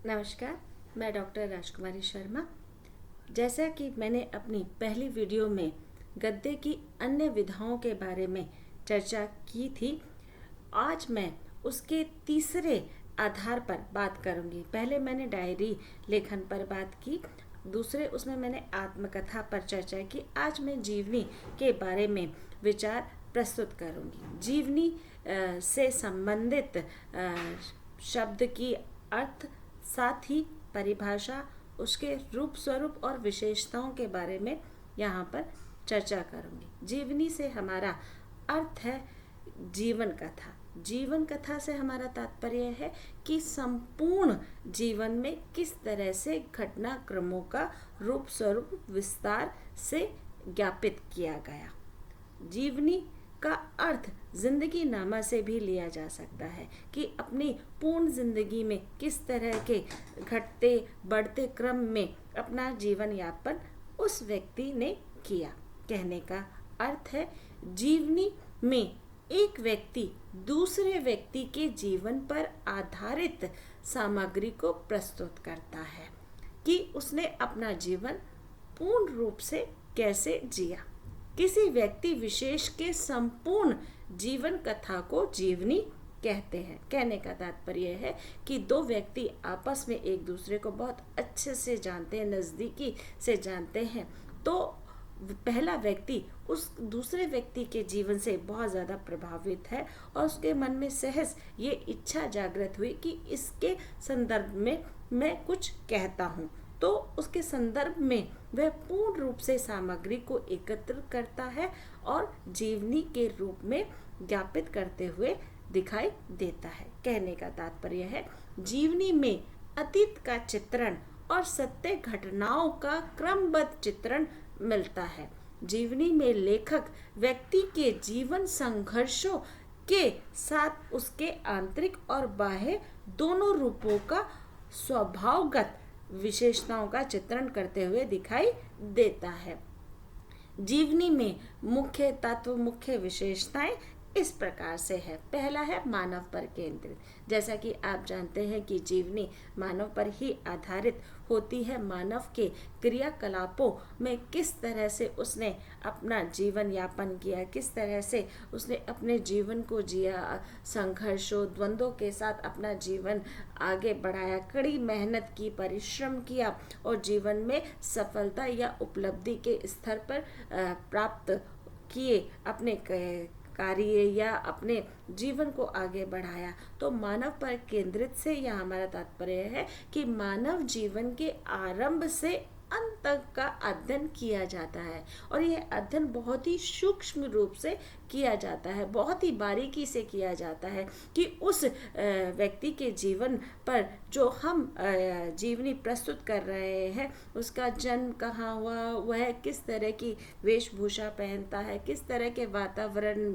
नमस्कार, मैं डॉक्टर राजकुमारी शर्मा। जैसा कि मैंने अपनी पहली वीडियो में गद्य की अन्य विधाओं के बारे में चर्चा की थी, आज मैं उसके तीसरे आधार पर बात करूंगी। पहले मैंने डायरी लेखन पर बात की, दूसरे उसमें मैंने आत्मकथा पर चर्चा की। आज मैं जीवनी के बारे में विचार प्रस्तुत करूंगी। जीवनी से संबंधित शब्द की अर्थ, साथ ही परिभाषा, उसके रूप स्वरूप और विशेषताओं के बारे में यहाँ पर चर्चा करूँगी। जीवनी से हमारा अर्थ है जीवन कथा। जीवन कथा से हमारा तात्पर्य है कि संपूर्ण जीवन में किस तरह से घटनाक्रमों का रूप स्वरूप विस्तार से ज्ञापित किया गया। जीवनी का अर्थ जिंदगी नामा से भी लिया जा सकता है कि अपनी पूर्ण जिंदगी में किस तरह के घटते बढ़ते क्रम में अपना जीवन यापन उस व्यक्ति ने किया। कहने का अर्थ है जीवनी में एक व्यक्ति दूसरे व्यक्ति के जीवन पर आधारित सामग्री को प्रस्तुत करता है कि उसने अपना जीवन पूर्ण रूप से कैसे जिया। किसी व्यक्ति विशेष के संपूर्ण जीवन कथा को जीवनी कहते हैं। कहने का तात्पर्य है कि दो व्यक्ति आपस में एक दूसरे को बहुत अच्छे से जानते हैं, नज़दीकी से जानते हैं, तो पहला व्यक्ति उस दूसरे व्यक्ति के जीवन से बहुत ज़्यादा प्रभावित है और उसके मन में सहज ये इच्छा जागृत हुई कि इसके संदर्भ में मैं कुछ कहता हूँ। तो उसके संदर्भ में वह पूर्ण रूप से सामग्री को एकत्र करता है और जीवनी के रूप में ज्ञापित करते हुए दिखाई देता है। कहने का तात्पर्य है जीवनी में अतीत का चित्रण और सत्य घटनाओं का क्रमबद्ध चित्रण मिलता है। जीवनी में लेखक व्यक्ति के जीवन संघर्षों के साथ उसके आंतरिक और बाह्य दोनों रूपों का स्वभावगत विशेषताओं का चित्रण करते हुए दिखाई देता है। जीवनी में मुख्य तत्व, मुख्य विशेषताएं इस प्रकार से है। पहला है मानव पर केंद्रित। जैसा कि आप जानते हैं कि जीवनी मानव पर ही आधारित होती है। मानव के क्रियाकलापों में किस तरह से उसने अपना जीवन यापन किया, किस तरह से उसने अपने जीवन को जिया, संघर्षों द्वंद्वों के साथ अपना जीवन आगे बढ़ाया, कड़ी मेहनत की, परिश्रम किया और जीवन में सफलता या उपलब्धि के स्तर पर प्राप्त किए, अपने कार्य या अपने जीवन को आगे बढ़ाया। तो मानव पर केंद्रित से यह हमारा तात्पर्य है कि मानव जीवन के आरंभ से अंत तक का अध्ययन किया जाता है और यह अध्ययन बहुत ही सूक्ष्म रूप से किया जाता है, बहुत ही बारीकी से किया जाता है कि उस व्यक्ति के जीवन पर जो हम जीवनी प्रस्तुत कर रहे हैं उसका जन्म कहाँ हुआ, वह किस तरह की वेशभूषा पहनता है, किस तरह के वातावरण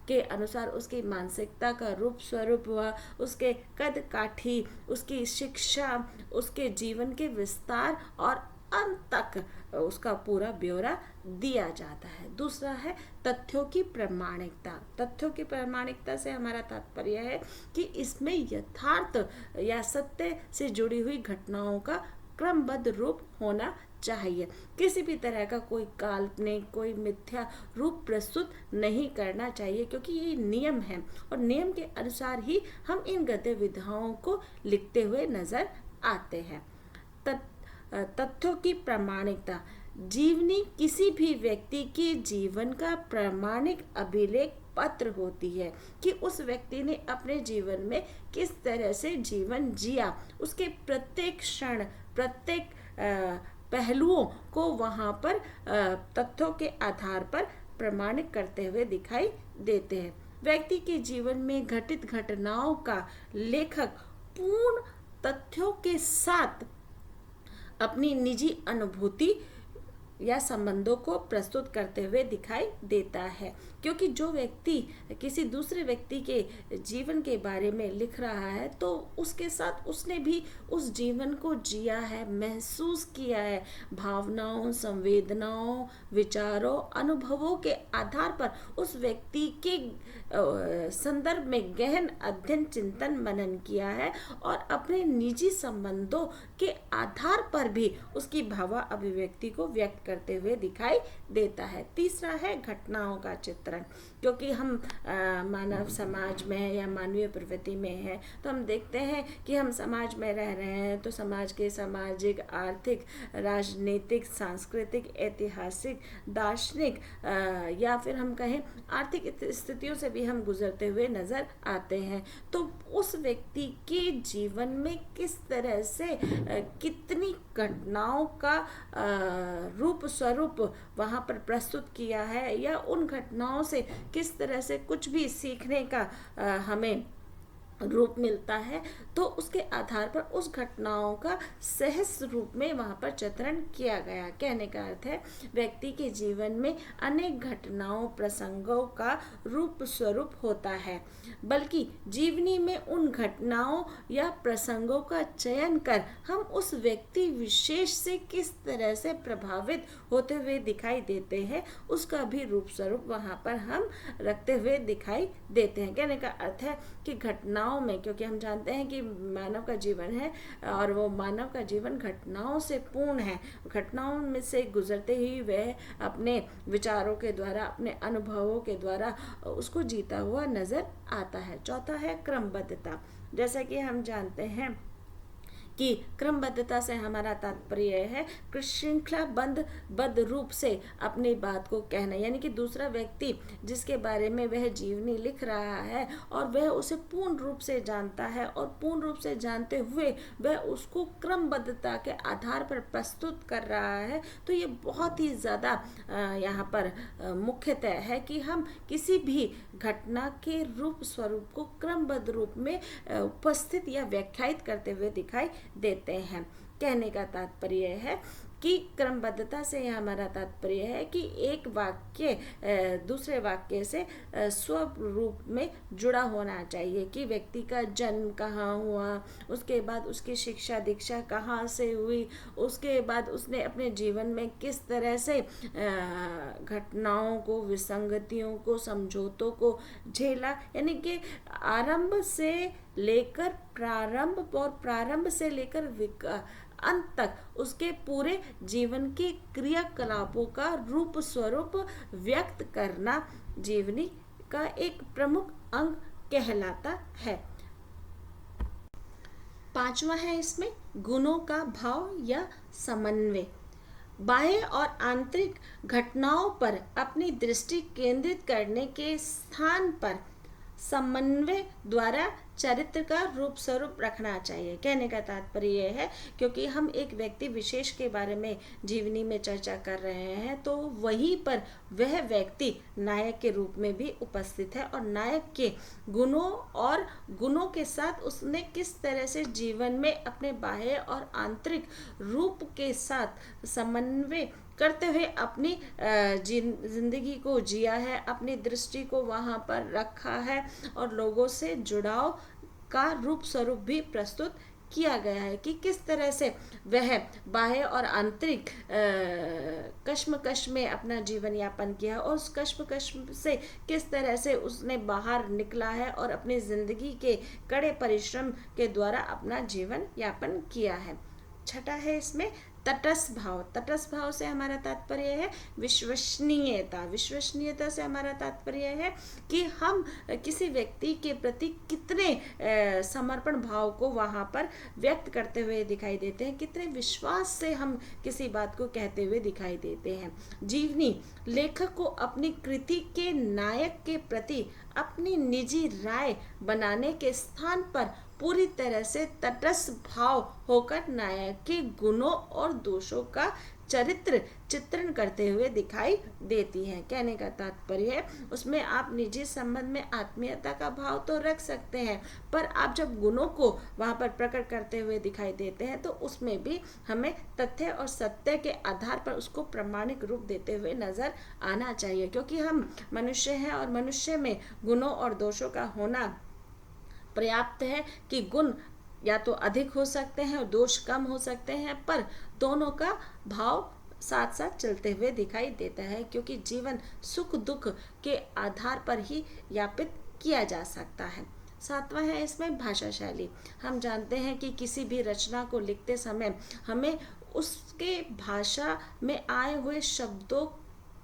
के अनुसार उसकी मानसिकता का रूप स्वरूप हुआ, उसके कद काठी, उसकी शिक्षा, उसके जीवन के विस्तार और अंत तक उसका पूरा ब्यौरा दिया जाता है। दूसरा है तथ्यों की प्रामाणिकता। तथ्यों की प्रामाणिकता से हमारा तात्पर्य है कि इसमें यथार्थ या सत्य से जुड़ी हुई घटनाओं का क्रमबद्ध रूप होना चाहिए। किसी भी तरह का कोई काल्पनिक, कोई मिथ्या रूप प्रस्तुत नहीं करना चाहिए, क्योंकि ये नियम है और नियम के अनुसार ही हम इन गद्य विधाओं को लिखते हुए नजर आते हैं। तथ्यों की प्रामाणिकता। जीवनी किसी भी व्यक्ति के जीवन का प्रामाणिक अभिलेख पत्र होती है कि उस व्यक्ति ने अपने जीवन में किस तरह से जीवन जिया, उसके प्रत्येक क्षण, प्रत्येक पहलुओं को वहाँ पर तथ्यों के आधार पर प्रमाणित करते हुए दिखाई देते हैं। व्यक्ति के जीवन में घटित घटनाओं का लेखक पूर्ण तथ्यों के साथ अपनी निजी अनुभूति या संबंधों को प्रस्तुत करते हुए दिखाई देता है। क्योंकि जो व्यक्ति किसी दूसरे व्यक्ति के जीवन के बारे में लिख रहा है तो उसके साथ उसने भी उस जीवन को जिया है, महसूस किया है। भावनाओं, संवेदनाओं, विचारों, अनुभवों के आधार पर उस व्यक्ति के संदर्भ में गहन अध्ययन, चिंतन, मनन किया है और अपने निजी संबंधों के आधार पर भी उसकी भाव अभिव्यक्ति को व्यक्त करते हुए दिखाई देता है। तीसरा है घटनाओं का चित्रण। क्योंकि हम मानव समाज में है या मानवीय प्रवृत्ति में है तो हम देखते हैं कि हम समाज में रह रहे हैं तो समाज के सामाजिक, आर्थिक, राजनीतिक, सांस्कृतिक, ऐतिहासिक, दार्शनिक या फिर हम कहें आर्थिक स्थितियों से भी हम गुजरते हुए नजर आते हैं। तो उस व्यक्ति के जीवन में किस तरह से कितनी घटनाओं का रूप स्वरूप वहाँ पर प्रस्तुत किया है या उन घटनाओं से किस तरह से कुछ भी सीखने का हमें रूप मिलता है, तो उसके आधार पर उस घटनाओं का सहज रूप में वहाँ पर चित्रण किया गया। कहने का अर्थ है व्यक्ति के जीवन में अनेक घटनाओं, प्रसंगों का रूप स्वरूप होता है, बल्कि जीवनी में उन घटनाओं या प्रसंगों का चयन कर हम उस व्यक्ति विशेष से किस तरह से प्रभावित होते हुए दिखाई देते हैं, उसका भी रूप स्वरूप वहाँ पर हम रखते हुए दिखाई देते हैं। कहने का अर्थ है कि घटनाओं में, क्योंकि हम जानते हैं कि मानव का जीवन है और वो मानव का जीवन घटनाओं से पूर्ण है। घटनाओं में से गुजरते ही वह अपने विचारों के द्वारा, अपने अनुभवों के द्वारा उसको जीता हुआ नजर आता है। चौथा है क्रमबद्धता। जैसा कि हम जानते हैं कि क्रमबद्धता से हमारा तात्पर्य है श्रृंखलाबद्ध रूप से अपनी बात को कहना, यानी कि दूसरा व्यक्ति जिसके बारे में वह जीवनी लिख रहा है और वह उसे पूर्ण रूप से जानता है और पूर्ण रूप से जानते हुए वह उसको क्रमबद्धता के आधार पर प्रस्तुत कर रहा है, तो ये बहुत ही ज़्यादा यहाँ पर मुख्यतः है कि हम किसी भी घटना के रूप स्वरूप को क्रमबद्ध रूप में उपस्थित या व्याख्यायित करते हुए दिखाई देते हैं। कहने का तात्पर्य है कि क्रमबद्धता से हमारा तात्पर्य है कि एक वाक्य दूसरे वाक्य से स्वरूप में जुड़ा होना चाहिए कि व्यक्ति का जन्म कहाँ हुआ, उसके बाद उसकी शिक्षा दीक्षा कहाँ से हुई, उसके बाद उसने अपने जीवन में किस तरह से घटनाओं को, विसंगतियों को, समझौतों को झेला, यानी कि आरंभ से लेकर प्रारंभ और प्रारंभ से लेकर अंत तक उसके पूरे जीवन के क्रियाकलापों का रूप स्वरूप व्यक्त करना जीवनी का एक प्रमुख अंग कहलाता है। पांचवा है इसमें गुणों का भाव या समन्वय। बाह्य और आंतरिक घटनाओं पर अपनी दृष्टि केंद्रित करने के स्थान पर समन्वय द्वारा चरित्र का रूप स्वरूप रखना चाहिए। कहने का तात्पर्य है क्योंकि हम एक व्यक्ति विशेष के बारे में जीवनी में चर्चा कर रहे हैं तो वहीं पर वह व्यक्ति नायक के रूप में भी उपस्थित है और नायक के गुणों के साथ उसने किस तरह से जीवन में अपने बाह्य और आंतरिक रूप के साथ समन्वय करते हुए अपनी जिंदगी को जिया है, अपनी दृष्टि को वहाँ पर रखा है और लोगों से जुड़ाव का रूप स्वरूप भी प्रस्तुत किया गया है कि किस तरह से वह बाह्य और आंतरिक कश्मकश में अपना जीवन यापन किया और उस कश्मकश से किस तरह से उसने बाहर निकला है और अपनी जिंदगी के कड़े परिश्रम के द्वारा अपना जीवन यापन किया है। छठा है इसमें तटस्थ भाव। तटस्थ भाव से हमारा तात्पर्य है विश्वसनीयता। विश्वसनीयता से हमारा तात्पर्य है कि हम किसी व्यक्ति के प्रति कितने समर्पण भाव को वहाँ पर व्यक्त करते हुए दिखाई देते हैं, कितने विश्वास से हम किसी बात को कहते हुए दिखाई देते हैं। जीवनी लेखक को अपनी कृति के नायक के प्रति अपनी निजी राय बनाने के स्थान पर पूरी तरह से तटस्थ भाव होकर नायक के गुणों और दोषों का चरित्र चित्रण करते हुए दिखाई देती हैं। कहने का तात्पर्य है उसमें आप निजी संबंध में आत्मीयता का भाव तो रख सकते हैं, पर आप जब गुणों को वहाँ पर प्रकट करते हुए दिखाई देते हैं तो उसमें भी हमें तथ्य और सत्य के आधार पर उसको प्रामाणिक रूप देते हुए नजर आना चाहिए, क्योंकि हम मनुष्य हैं और मनुष्य में गुणों और दोषों का होना पर्याप्त है कि गुण या तो अधिक हो सकते हैं और दोष कम हो सकते हैं, पर दोनों का भाव साथ साथ चलते हुए दिखाई देता है, क्योंकि जीवन सुख दुख के आधार पर ही यापित किया जा सकता है। सातवां है इसमें भाषा शैली। हम जानते हैं कि किसी भी रचना को लिखते समय हमें उसके भाषा में आए हुए शब्दों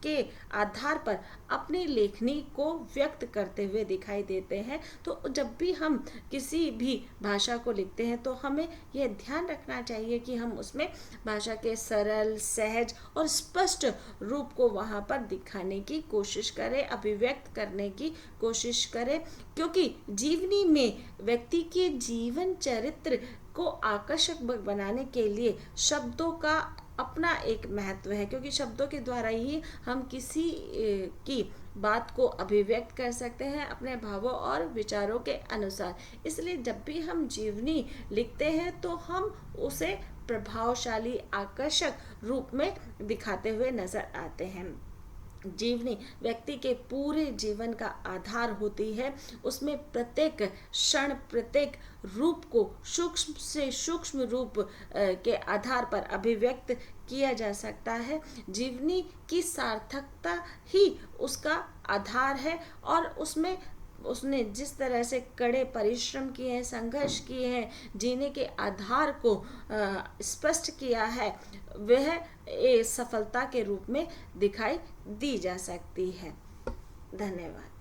के आधार पर अपनी लेखनी को व्यक्त करते हुए दिखाई देते हैं। तो जब भी हम किसी भी भाषा को लिखते हैं तो हमें यह ध्यान रखना चाहिए कि हम उसमें भाषा के सरल, सहज और स्पष्ट रूप को वहाँ पर दिखाने की कोशिश करें, अभिव्यक्त करने की कोशिश करें, क्योंकि जीवनी में व्यक्ति के जीवन चरित्र को आकर्षक बनाने के लिए शब्दों का अपना एक महत्व है, क्योंकि शब्दों के द्वारा ही हम किसी की बात को अभिव्यक्त कर सकते हैं अपने भावों और विचारों के अनुसार। इसलिए जब भी हम जीवनी लिखते हैं तो हम उसे प्रभावशाली, आकर्षक रूप में दिखाते हुए नजर आते हैं। जीवनी व्यक्ति के पूरे जीवन का आधार होती है। उसमें प्रत्येक क्षण, प्रत्येक रूप को सूक्ष्म से सूक्ष्म रूप के आधार पर अभिव्यक्त किया जा सकता है। जीवनी की सार्थकता ही उसका आधार है और उसमें उसने जिस तरह से कड़े परिश्रम किए हैं, संघर्ष किए हैं, जीने के आधार को स्पष्ट किया है, वह सफलता के रूप में दिखाई दी जा सकती है। धन्यवाद।